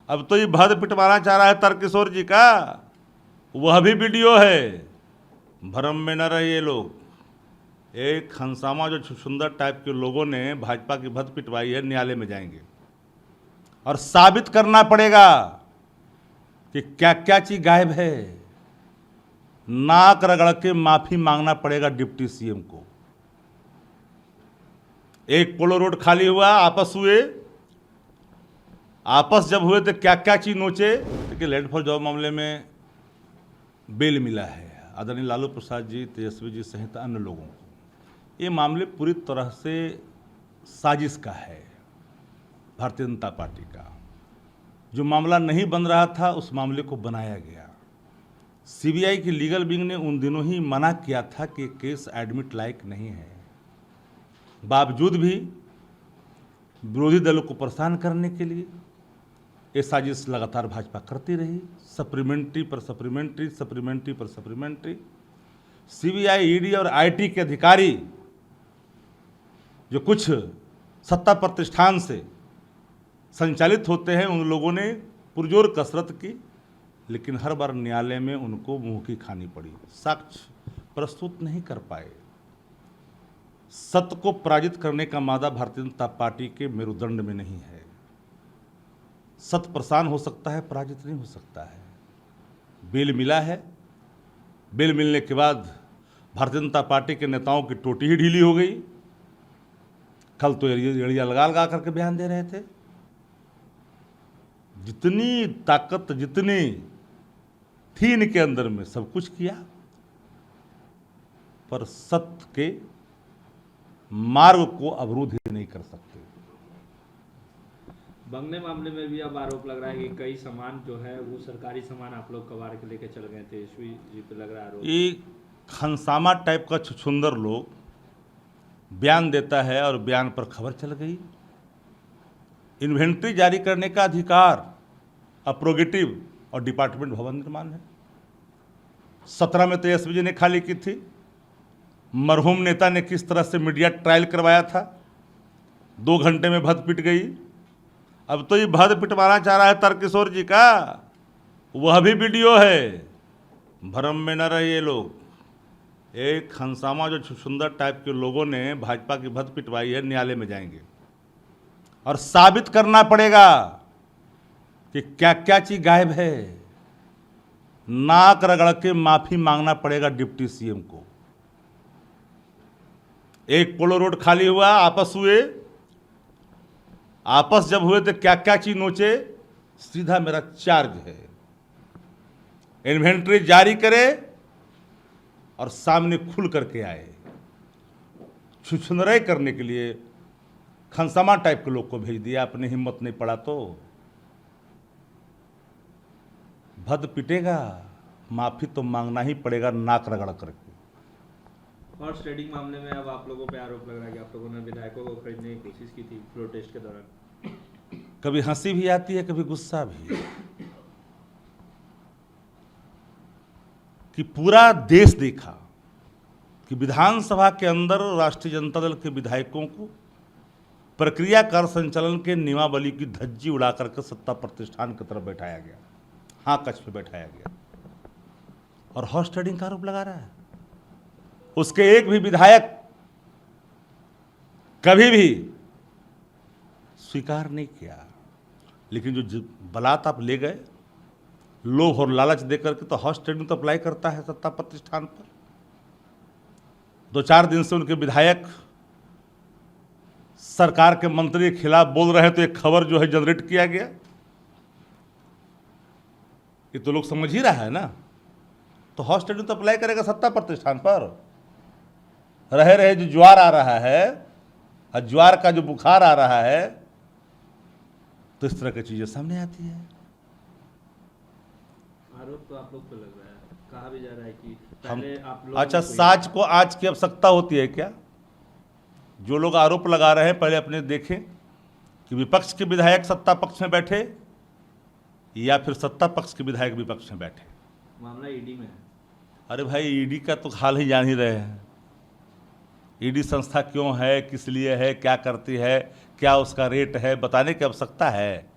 अब तो ये भद पिटवाना चाह रहा है तारकिशोर जी का, वह भी वीडियो है। भ्रम में न रहे ये लोग। एक हंसामा जो सुंदर टाइप के लोगों ने भाजपा की भद पिटवाई है, न्यायालय में जाएंगे और साबित करना पड़ेगा कि क्या क्या चीज गायब है। नाक रगड़ के माफी मांगना पड़ेगा डिप्टी सीएम को। एक पोलो रोड खाली हुआ, आपस हुए, आपस जब हुए तो क्या क्या चीज नोचे। देखिए लैंड फॉर जॉब मामले में बेल मिला है आदरणीय लालू प्रसाद जी, तेजस्वी जी सहित अन्य लोगों को। ये मामले पूरी तरह से साजिश का है भारतीय जनता पार्टी का। जो मामला नहीं बन रहा था उस मामले को बनाया गया। सीबीआई की लीगल विंग ने उन दिनों ही मना किया था कि केस एडमिट लायक नहीं है। बावजूद भी विरोधी दलों को परेशान करने के लिए ये साजिश लगातार भाजपा करती रही। सप्लीमेंट्री पर सप्लीमेंट्री, सप्लीमेंट्री पर सप्लीमेंट्री। सीबीआई, ईडी और आईटी के अधिकारी जो कुछ सत्ता प्रतिष्ठान से संचालित होते हैं, उन लोगों ने पुरजोर कसरत की, लेकिन हर बार न्यायालय में उनको मुंह की खानी पड़ी। साक्ष्य प्रस्तुत नहीं कर पाए। सत्य को पराजित करने का मादा भारतीय जनता पार्टी के मेरुदंड में नहीं है। सत्य प्रसान हो सकता है, पराजित नहीं हो सकता है। बेल मिला है, बेल मिलने के बाद भारतीय जनता पार्टी के नेताओं की टोटी ही ढीली हो गई। कल तो एड़िया लगा लगा करके बयान दे रहे थे। जितनी ताकत जितनी थी इनके अंदर में सब कुछ किया, पर सत्य के मार्ग को अवरुद्ध ही नहीं कर सकते। बंगले मामले में भी अब आरोप लग रहा है कि कई सामान जो है वो सरकारी सामान आप लोग कबाड़ के लेके चल गए थे। तेजस्वी जी पे लग रहा है आरोप। ये खनसामा टाइप का छुछुंदर लोग बयान देता है और बयान पर खबर चल गई। इन्वेंट्री जारी करने का अधिकार अप्रोगेटिव और डिपार्टमेंट भवन निर्माण है। 17 में तेजस्वी जी ने खाली की थी। मरहूम नेता ने किस तरह से मीडिया ट्रायल करवाया था, 2 घंटे में भद पिट गई। अब तो ये भद पिटवाना चाह रहा है तारकिशोर जी का, वह भी वीडियो है। भ्रम में न रहे ये लोग। एक हंसामा जो सुंदर टाइप के लोगों ने भाजपा की भद पिटवाई है, न्यायालय में जाएंगे और साबित करना पड़ेगा कि क्या क्या चीज गायब है। नाक रगड़ के माफी मांगना पड़ेगा डिप्टी सीएम को। एक पोलो रोड खाली हुआ, आपस हुए, आपस जब हुए तो क्या क्या चीज नोचे। सीधा मेरा चार्ज है, इन्वेंट्री जारी करे और सामने खुल करके आए। छुछुंदराई करने के लिए खनसामा टाइप के लोग को भेज दिया। अपने हिम्मत नहीं पड़ा तो भद पिटेगा, माफी तो मांगना ही पड़ेगा नाक रगड़ करके। हॉर्स ट्रेडिंग मामले में अब आप लोगों पे आरोप लग रहा है कि आप लोगों ने विधायकों को खरीदने की कोशिश की थी फ्लोर टेस्ट के दौरान। कभी हंसी भी आती है, कभी गुस्सा भी, कि पूरा देश देखा कि विधानसभा के अंदर राष्ट्रीय जनता दल के विधायकों को प्रक्रिया कर संचालन के नियमावली की धज्जी उड़ा करके सत्ता प्रतिष्ठान की तरफ बैठाया गया, हाँ कक्ष पे बैठाया गया और हॉर्स ट्रेडिंग का आरोप लगा रहा है। उसके एक भी विधायक कभी भी स्वीकार नहीं किया, लेकिन जो बलात् आप ले गए लोभ और लालच देकर के, तो हॉर्स ट्रेडिंग तो अप्लाई करता है सत्ता प्रतिष्ठान पर। 2-4 दिन से उनके विधायक सरकार के मंत्री के खिलाफ बोल रहे हैं, तो एक खबर जो है जनरेट किया गया। ये तो लोग समझ ही रहा है ना। तो हॉर्स ट्रेडिंग तो अप्लाई करेगा सत्ता प्रतिष्ठान पर। रहे रहे जो ज्वार आ रहा है और ज्वार का जो बुखार आ रहा है, तो इस तरह की चीजें सामने आती है। आरोप तो आप लोग पे लग रहा है, कहा भी जा रहा है कि पहले आप लोग। अच्छा, साच को आज की आवश्यकता होती है क्या? जो लोग आरोप लगा रहे हैं पहले अपने देखें कि विपक्ष के विधायक सत्ता पक्ष में बैठे या फिर सत्ता पक्ष के विधायक विपक्ष में बैठे। मामला ईडी में है। अरे भाई, ईडी का तो हाल ही जान ही रहे हैं। ईडी संस्था क्यों है, किस लिए है, क्या करती है, क्या उसका रेट है, बताने की आवश्यकता है।